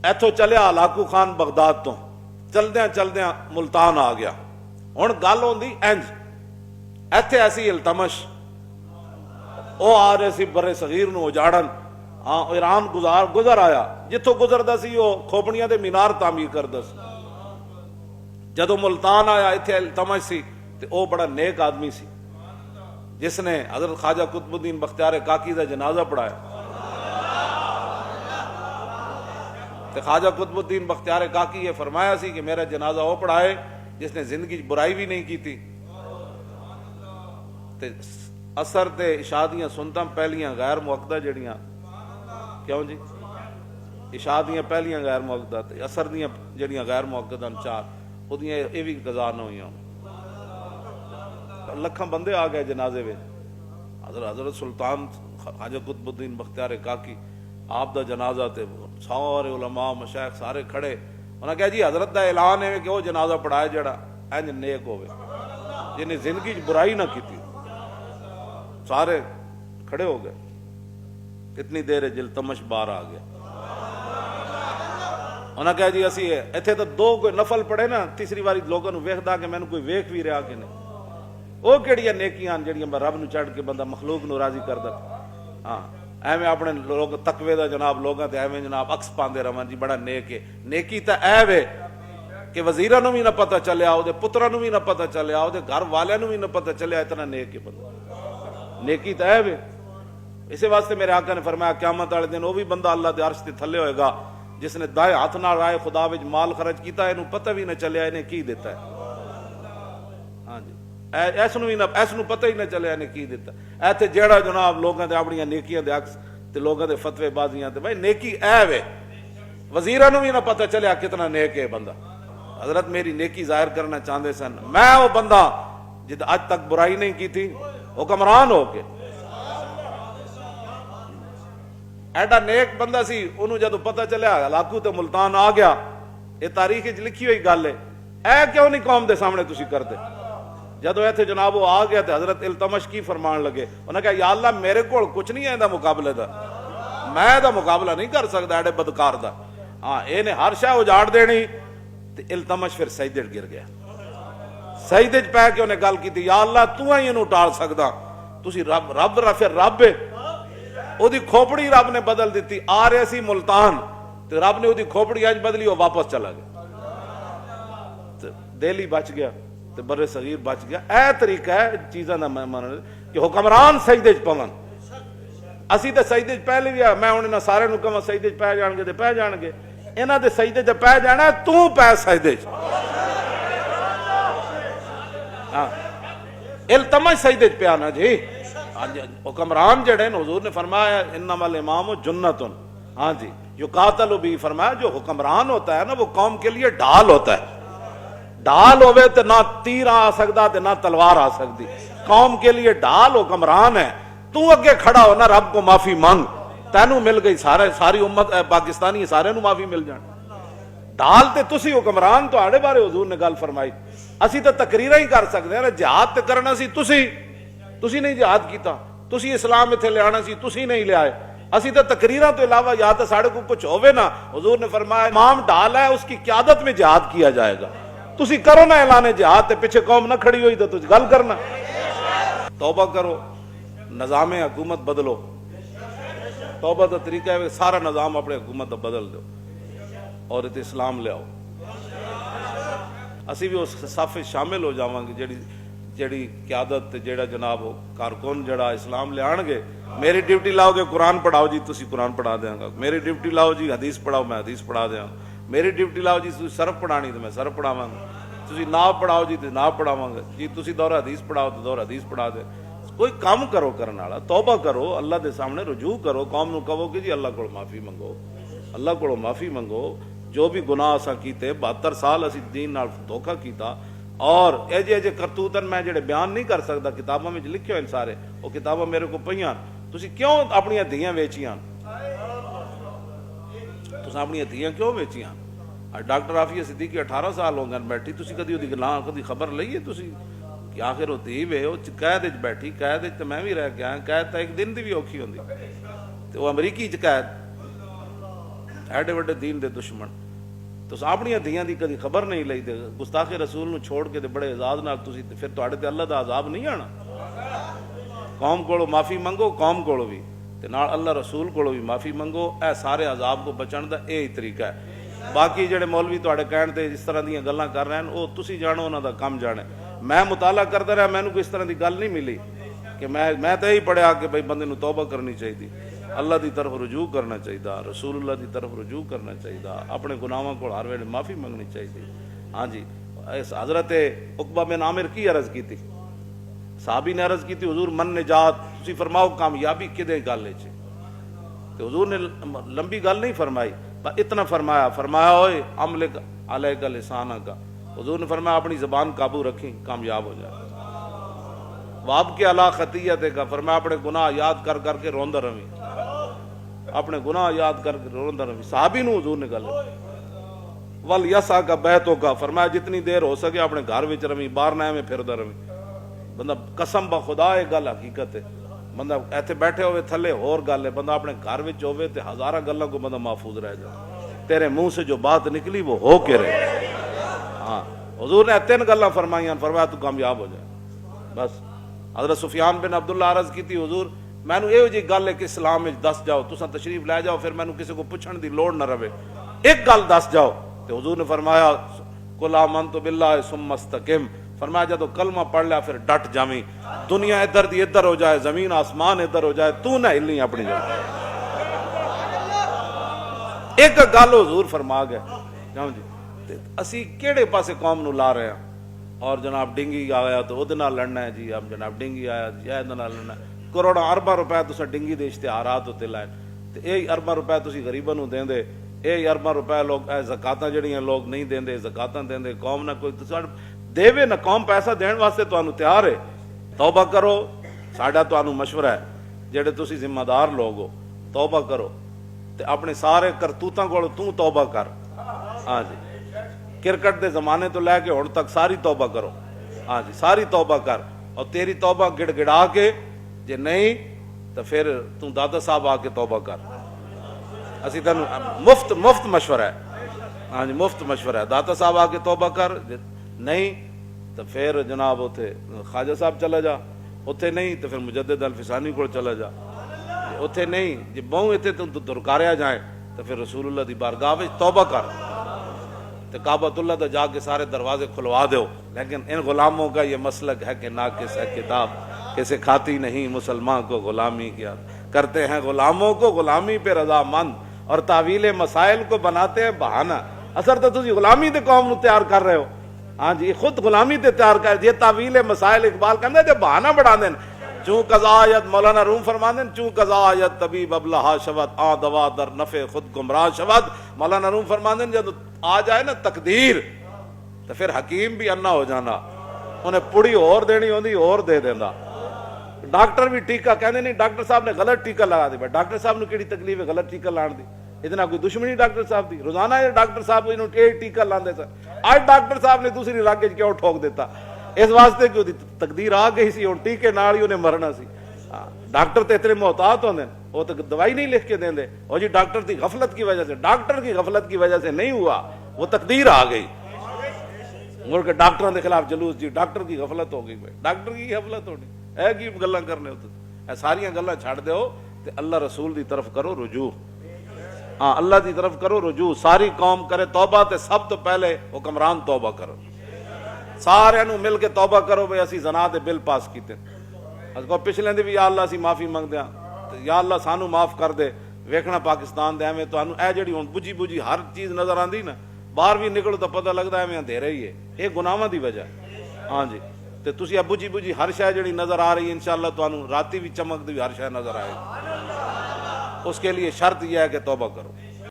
ਇੱਥੋਂ ਚੱਲਿਆ ਹਲਾਕੂ ਖਾਨ ਬਗਦਾਦ ਤੋਂ, ਚਲਦਿਆਂ ਚਲਦਿਆਂ ਮੁਲਤਾਨ ਆ ਗਿਆ। ਹੁਣ ਗੱਲ ਹੁੰਦੀ ਇੰਜ, ਇੱਥੇ ਐਸੀ ਇਲਤਮਸ਼ ਉਹ ਆ ਰਹੇ ਸੀ ਬਰੇ ਸਗੀਰ ਨੂੰ ਉਜਾੜਨ। ਹਾਂ, ਈਰਾਨ ਗੁਜ਼ਰ ਆਇਆ, ਜਿੱਥੋਂ ਗੁਜ਼ਰਦਾ ਸੀ ਉਹ ਖੋਪੜੀਆਂ ਦੇ ਮੀਨਾਰ ਤਾਮੀਰ ਕਰਦਾ ਸੀ। ਜਦੋਂ ਮੁਲਤਾਨ ਆਇਆ ਇੱਥੇ ਇਲਤਮਸ਼ ਸੀ, ਤੇ ਉਹ ਬੜਾ ਨੇਕ ਆਦਮੀ ਸੀ ਜਿਸ ਨੇ حضرت خواجہ قطب الدین بختیار کاکی کا جنازہ پڑھایا۔ خواجہ قطب الدین بختیار کاکی یہ فرمایا سی کہ میرا جنازہ وہ پڑھائے جس نے زندگی برائی بھی نہیں کی تھی۔ اثر تے عشاء دیاں سنتاں پہلیاں غیر موقدہ جڑیاں، کیوں جی عشاء دیاں پہلیاں غیر موقدہ تے اثر دیاں جڑیاں غیر موقدہ چار، وہ دیاں یہ بھی قضا نہ ہوئیاں۔ لکھاں بندے آ گئے جنازے میں، حضرت سلطان خواجہ قطب الدین بختیار کاکی آپ دا جنازہ تے سارے علماء مشائخ سارے کھڑے۔ انہاں کہا جی حضرت دا اعلان ہے کہ وہ جنازہ پڑھائے جڑا انج نیک ہوئے جنہیں زندگی برائی نہ کی تھی۔ سارے کھڑے ہو گئے، اتنی دیر جلتمش باہر آ گیا۔ انہاں کہا جی اسی ایتھے تو دو کوئی نفل پڑھے نا، تیسری باری لوگوں نوں ویکھدا کہ مینوں کوئی ویکھ بھی رہا کہ نہیں۔ وہ کہڑیاں نیکیاں جڑیاں رب نو چڑھ کے بندہ مخلوق نو راضی کردا۔ ہاں ایویں اپنے لوگ تقوی دا جناب لوگاں تے ایویں جناب عکس پاندے رہن جی بڑا نیک ہے۔ نیکی تے اے وے کہ وزیراں نوں بھی نہ پتہ چلیا، او دے پتراں نوں بھی نہ پتہ چلیا، او دے گھر والیاں نوں بھی نہ پتہ چلیا اتنا نیک ہے بندہ۔ نیکی تے اے وے۔ اسی واسطے میرے آقا نے فرمایا قیامت والے دن وہ بھی بندہ اللہ دے عرش تے تھلے ہوئے گا جس نے دائیں ہاتھ نال رائے خدا وچ مال خرچ کیتا، اینوں پتہ بھی نہ چلیا انہیں کی دیتا ہے۔ ہاں جی ایس نو پتہ ہی نہ چلیا نے کی دیتا۔ ایتھے جیڑا جناب لوگاں تے اپنی نیکیاں دے عکس تے لوگاں دے فتوی بازیاں تے بھائی نیکی اے وے، وزیراں نو بھی نہ پتہ چلیا کتنا نیک ہے بندہ۔ حضرت میری نیکی ظاہر کرنا چاہندے سن، میں وہ بندہ جد اج تک برائی نہیں کی تھی، حکمران ہو کے ایڈا نیک بندہ سی، انہوں جدو پتہ چلیا ہلاکو تے ملتان آ گیا۔ یہ تاریخ وچ لکھی ہوئی گل ہے، اے کیوں نہیں قوم دے سامنے تسی کرتے؟ جدو ایتھے جناب وہ آ گیا تو حضرت التمش کی فرمان لگے، انہوں نے کہا یا اللہ میرے کول کچھ نہیں ہے دا مقابلے دا، میں دا مقابلہ نہیں کر سکتا ایڈے بدکار دا۔ ہاں یہ نے ہر شے اجاڑ دینی۔ تے التمش پھر سجدے گر گیا، سجدے پہ کے انہیں گل کی یا اللہ تو ہی انہوں ٹال سکدا، تسی رب پھر رب ہے۔ او دی کھوپڑی رب نے بدل دیتی، آ رہے سی ملتان تے رب نے او دی کھوپڑی اج بدلی، وہ واپس چلا گیا، دہلی بچ گیا تے بر صغیر بچ گیا۔ اے طریقہ ہے چیزاں دا من کہ حکمران سجدے چ پون۔ اسی تے سجدے چ پہلے بھی میں ہن انہاں سارے نوں کہاں سجدے چ پہ جان گے تے پہ جان گے، انہاں دے سجدے چ پہ جانا تو پہ سجدے چ۔ ہاں التمش سجدے چ پہ آنا جی۔ حکمران جڑے حضور نے فرمایا انما الامام جنۃ، ہاں جی یقاتل بھی، فرمایا جو حکمران ہوتا ہے نا وہ قوم کے لیے ڈھال ہوتا ہے۔ ڈھال ہوئے تو نہ تیر آ سکتا تے نہ تلوار آ سکتی، قوم کے لیے ڈھال حکمران ہے۔ تو اگے کھڑا ہو نا رب کو معافی مانگ، تینوں مل گئی، ساری امت پاکستانی سارے نوں معافی مل جان۔ ڈھال تے تسی حکمران تو آڑے بارے حضور نے گل فرمائی۔ اسی تو تقریریں ہی کر سکتے ہیں، جہاد تے کرنا سی تسی نہیں جہاد کیتا، تسی اسلام اتنے لے آنا سی تسی نہیں لے آئے۔ اسی تو تقریراں تو علاوہ یا تو ساڑے کو کچھ ہوئے نا۔ حضور نے فرمایا امام ڈھال ہے، اس کی قیادت میں جہاد کیا جائے گا۔ تسی کرو نا اعلان جہاد تے پیچھے قوم نہ کھڑی ہوئی تو تجھ گل کرنا۔ توبہ کرو، نظام حکومت بدلو۔ توبہ دا طریقہ ہے سارا نظام اپنے حکومت دا بدل دو اور تے اسلام لے آؤ۔ اسی بھی اس صف شامل ہو جاواں گے جیڑی قیادت تے جیڑا جناب کارکن جڑا اسلام لے آن گے۔ میری ڈیوٹی لاؤ گے قرآن پڑھاؤ جی، تسی قرآن پڑھا دیاں گا۔ میری ڈیوٹی لاؤ جی حدیث پڑھاؤ، میں حدیث پڑھا دیاں گا۔ میری ڈیوٹی لاؤ جی تسی صرف پڑھانی تو میں صرف پڑھاواں گا۔ تسی ناو پڑھاؤ جی تو ناو پڑھاواں گا جی۔ تسی دورہ حدیث پڑھاؤ تو دورہ حدیث پڑھا دے۔ کوئی کام کرو کرنے والا، توبہ کرو، اللہ دے سامنے رجوع کرو، قوم نو کہو کہ جی اللہ کو معافی منگو، اللہ کو معافی منگو۔ جو بھی گناہ اساں کیتے 72 سال اسی دین نال دھوکا کیتا، اور ایجے کرتوتن میں جڑے بیان نہیں کر سکتا، کتاباں میں لکھے ہوئے سارے، وہ کتاباں میرے کو پئیاں۔ تسی کیوں اپنی دھیاں ویچیاں؟ تسی اپنی دھیاں کیوں ویچیاں؟ ڈاکٹر عافیہ صدیقی 18 سال ہو گئے بیٹھی، تسی کدی وہ گناہ کدی خبر لئیے تسی کہ آخر وہ دھی وے وہ قید وچ بیٹھی، قید وچ تو میں بھی رہ کے آیا، قید تو ایک دن دی بھی اوکھی ہوندی، تو وہ امریکی چ قید ایڈے وڈے دین دے دشمن تو اپنی دھیاں دی کدی خبر نہیں لئی تے گستاخی رسول نو چھوڑ کے تے بڑے اعزاز نال تسی تے پھر تواڈے تے اللہ دا عذاب نہیں آنا. قوم کولو معافی منگو, قوم کولو بھی تے نال اللہ رسول کولو بھی معافی منگو. اے سارے عذاب کو بچن دا یہی طریقہ ہے. باقی جڑے مولوی تواڈے کہن تے اس طرح دیاں گلاں کر رہے ہیں او تسی جانو انہاں دا کم جانے. میں مطالعہ کردا رہا, مینوں کوئی اس طرح دی گل نہیں ملی کہ میں تے یہی پڑھیا کہ بھئی بندے نو توبہ کرنی چاہیے, اللہ دی طرف رجوع کرنا چاہیے, رسول اللہ دی طرف رجوع کرنا چاہیے, اپنے گناہاں کو ہر ویلے معافی منگنی چاہیے. ہاں جی, اس حضرت عقبہ بن عامر کی عرض کی تھی, صحابی نے عرض کی تھی حضور من نجات, تسی فرماؤ کامیابی کدے گل ہے. تو حضور نے لمبی گل نہیں فرمائی, اتنا فرمایا اوئے عملک علیک لسانک, حضور نے فرمایا اپنی زبان قابو رکھیں کامیاب ہو جائے. واب کے علا خطیت کا فرمایا اپنے گناہ یاد کر کر کے روندہ رویں, اپنے گناہ یاد کر کے روندہ رویں. صحابی نو حضور نے گل وَلْيَسَعْ کا بیتوں کا فرمایا جتنی دیر ہو سکے اپنے گھر وچ رویں, باہر نہ میں پھردا رویں. بندہ قسم بخدا یہ گل حقیقت ہے, بندہ ایتھے بیٹھے ہوئے تھلے اور گل ہے, بندہ اپنے گھر وچ ہوئے تے ہزارہ گلاں کو بندہ محفوظ رہ جائے, تیرے منہ سے جو بات نکلی وہ ہو کے رہے. ہاں حضور نے 3 گلاں فرمائیاں, فرمایا تو کامیاب ہو جائے بس. حضرت سفیان بن عبداللہ عرض کی تھی حضور مینوں یہ جی گل ہے کہ اسلام وچ دس جاؤ, تساں تشریف لے جاؤ, پھر مینوں کسی کو پوچھن دی لوڑ نہ رہے, ایک گل دس جاؤ. تو حضور نے فرمایا قل آمنت باللہ ثم استقم, فرمایا جدو کلمہ پڑھ لیا پھر ڈٹ جاویں, دنیا ادھر دی ادھر ہو جائے, زمین آسمان ادھر ہو جائے, تو نہ ہلیں اپنی جگہ. ایک گل حضور فرما گئے. جی اسی کیڑے پاسے قوم نو لا رہے ہیں, اور جناب ڈنگی آیا تو وہ لڑنا ہے جی, اب جناب ڈنگی آیا یہ لڑنا ہے. کروڑاں ارباں روپے تساں ڈنگی دے اشتہارات ہوتے لائے, تے یہ ارباں روپے تسی غریباں نو دیں دے, یہ ارباں روپے لوگ زکاتاں جڑیاں لوگ نہیں دیں دے, زکاتاں دیں دے, قوم نہ کوئی دے نہ قوم پیسہ دین واسطے تانوں تیار ہے. توبہ کرو, ساڈا تانوں مشورہ ہے جڑے تسی ذمہ دار لوگ ہو, توبہ کرو تے اپنے سارے کرتوتاں کول تو توبہ کر. ہاں جی, کرکٹ دے زمانے تو لے کے ہن تک ساری توبہ کرو. ہاں جی ساری توبہ کر, اور تیری توبہ گڑ گڑا کے جے نہیں تو پھر تو دادا صاحب آ کے توبہ کر. اسی تینوں مفت مشورہ ہے. ہاں جی مفت مشورہ ہے, دادا صاحب آ کے توبہ کر, نہیں تو پھر جناب اتنے خواجہ صاحب چلا جا, اتنے نہیں تو پھر مجدد الفسانی کو چلا جا, اتنے نہیں جی بہوں اتنے تو درکاریا جائیں تو پھر رسول اللہ دی بارگاہ وچ توبہ کر, تو کعبۃ اللہ دا جا کے سارے دروازے کھلوا دو. لیکن ان غلاموں کا یہ مسلک ہے کہ ناقص ہے کتاب, کہ سکھاتی نہیں مسلمان کو غلامی کیا, کرتے ہیں غلاموں کو غلامی پہ رضا مند, اور تعویل مسائل کو بناتے ہیں بہانہ. اثر تو تسی غلامی تے قوم نو تیار کر رہے ہو. ہاں جی خود غلامی تے تیار کر یہ تعویل مسائل. اقبال کہندا تے بہانہ بڑھا دین, چوں قضا آیت مولانا روم فرماندے چوں قضا آیت طبیب ابلہا شود, آ دوا در نفع خود گمراہ شود. مولانا روم فرماندے جب آ جائے نا تقدیر تو پھر حکیم بھی انا ہو جانا, انہیں پڑی اور دینی ہوندی اور دے دینا. ڈاکٹر بھی ٹیکہ کہندے نہیں ڈاکٹر صاحب نے غلط ٹیکہ لگا دی, ڈاکٹر صاحب نے کیڑی تکلیف ہے غلط ٹیکہ لان دی, اتنا کوئی دشمنی ڈاکٹر صاحب دی. روزانہ یہ ڈاکٹر صاحب ایک ٹیکہ لاندے سر, آج ڈاکٹر صاحب نے دوسری راگے کیوں ٹھوک دیتا, اس واسطے کہ تقدیر آ گئی سی, ہن ٹیکے نال ہی انہیں مرنا سی. ڈاکٹر تے اتنے محتاط ہوندے, وہ تو دوائی نہیں لکھ کے دیں دے, اور جی ڈاکٹر کی غفلت کی وجہ سے, ڈاکٹر کی غفلت کی وجہ سے نہیں ہوا, وہ تقدیر آ گئی. مڑ کے ڈاکٹروں کے خلاف جلوس, جی ڈاکٹر کی غفلت ہو گئی, ڈاکٹر کی غفلت ہونی ہے کی گلاں کرنے ہوتے, اے ساریاں گلاں چھڑ دیو تے اللہ رسول دی طرف کرو رجوع. ہاں اللہ دی طرف کرو رجوع, ساری قوم کرے توبہ, تے سب تو پہلے حکمران توبہ کرو, سارے نو مل کے توبہ کرو بھئی اسی زنا دے بل پاس کیتے, اس کو پچھلے دی بھی یا اللہ اسی معافی منگدے ہاں, یا اللہ سانو معاف کر دے. ویکھنا پاکستان دے ایویں تانوں اے جڑی ہن بجھی ہر چیز نظر آندی نا, باہر بھی نکلو تو پتہ لگدا ایویں اندھیرا ہی ہے, یہ گناہاں دی وجہ. ہاں جی تے تسی اب بجھی ہر شے جڑی نظر آ رہی ہے انشاءاللہ تانوں راتی بھی چمک دی ہر شے نظر آئے گی. اس کے لیے شرط یہ ہے کہ توبہ کرو.